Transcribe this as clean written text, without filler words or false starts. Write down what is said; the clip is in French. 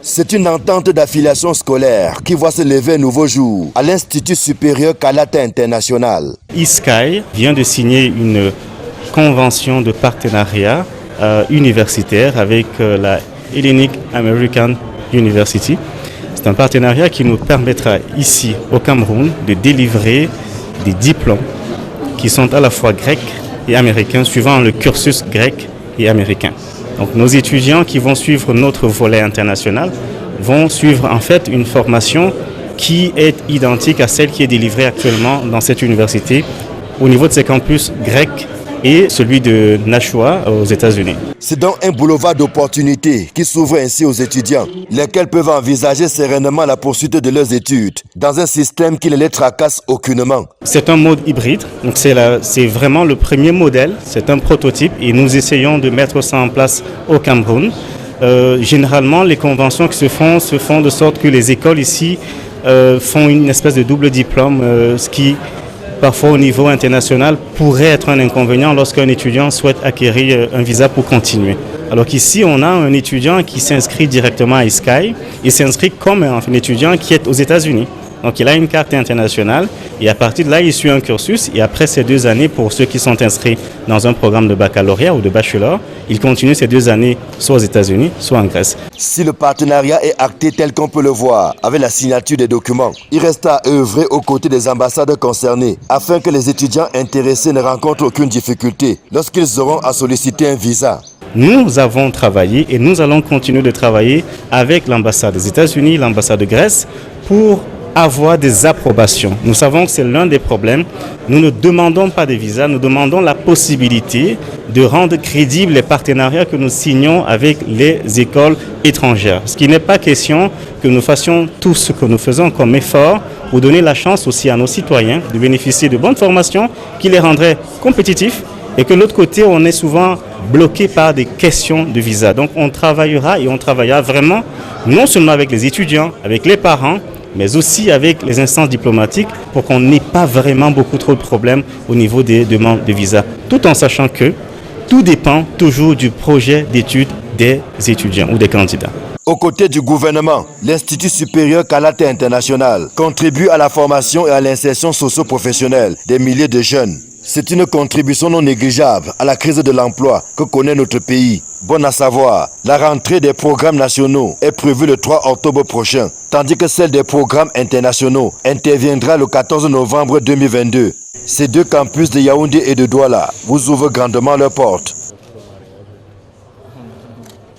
C'est une entente d'affiliation scolaire qui voit se lever un nouveau jour à l'Institut supérieur Kalata International. ISKY vient de signer une convention de partenariat universitaire avec la Hellenic American University. C'est un partenariat qui nous permettra ici au Cameroun de délivrer des diplômes qui sont à la fois grecs et américains suivant le cursus grec et américain. Donc nos étudiants qui vont suivre notre volet international vont suivre en fait une formation qui est identique à celle qui est délivrée actuellement dans cette université au niveau de ses campus grecs et celui de Nashua aux États-Unis. C'est donc un boulevard d'opportunités qui s'ouvre ainsi aux étudiants, lesquels peuvent envisager sereinement la poursuite de leurs études dans un système qui ne les tracasse aucunement. C'est un mode hybride, donc c'est vraiment le premier modèle, c'est un prototype et nous essayons de mettre ça en place au Cameroun. Généralement, les conventions qui se font de sorte que les écoles ici font une espèce de double diplôme, ce qui parfois au niveau international pourrait être un inconvénient lorsqu'un étudiant souhaite acquérir un visa pour continuer. Alors qu'ici, on a un étudiant qui s'inscrit directement à ISKY, il s'inscrit comme un étudiant qui est aux États-Unis. Donc il a une carte internationale et à partir de là, il suit un cursus et après ces 2 années, pour ceux qui sont inscrits dans un programme de baccalauréat ou de bachelor, ils continuent ces 2 années soit aux États-Unis, soit en Grèce. Si le partenariat est acté tel qu'on peut le voir avec la signature des documents, il reste à œuvrer aux côtés des ambassades concernées afin que les étudiants intéressés ne rencontrent aucune difficulté lorsqu'ils auront à solliciter un visa. Nous avons travaillé et nous allons continuer de travailler avec l'ambassade des États-Unis, l'ambassade de Grèce pour avoir des approbations. Nous savons que c'est l'un des problèmes. Nous ne demandons pas de visa, nous demandons la possibilité de rendre crédibles les partenariats que nous signons avec les écoles étrangères. Ce qui n'est pas question que nous fassions tout ce que nous faisons comme effort pour donner la chance aussi à nos citoyens de bénéficier de bonnes formations qui les rendraient compétitifs et que de l'autre côté, on est souvent bloqué par des questions de visa. Donc on travaillera et on travaillera vraiment non seulement avec les étudiants, avec les parents, mais aussi avec les instances diplomatiques pour qu'on n'ait pas vraiment beaucoup trop de problèmes au niveau des demandes de visa. Tout en sachant que tout dépend toujours du projet d'études des étudiants ou des candidats. Aux côtés du gouvernement, l'Institut supérieur Kalata International contribue à la formation et à l'insertion socio-professionnelle des milliers de jeunes. C'est une contribution non négligeable à la crise de l'emploi que connaît notre pays. Bon à savoir, la rentrée des programmes nationaux est prévue le 3 octobre prochain, tandis que celle des programmes internationaux interviendra le 14 novembre 2022. Ces 2 campus de Yaoundé et de Douala vous ouvrent grandement leurs portes.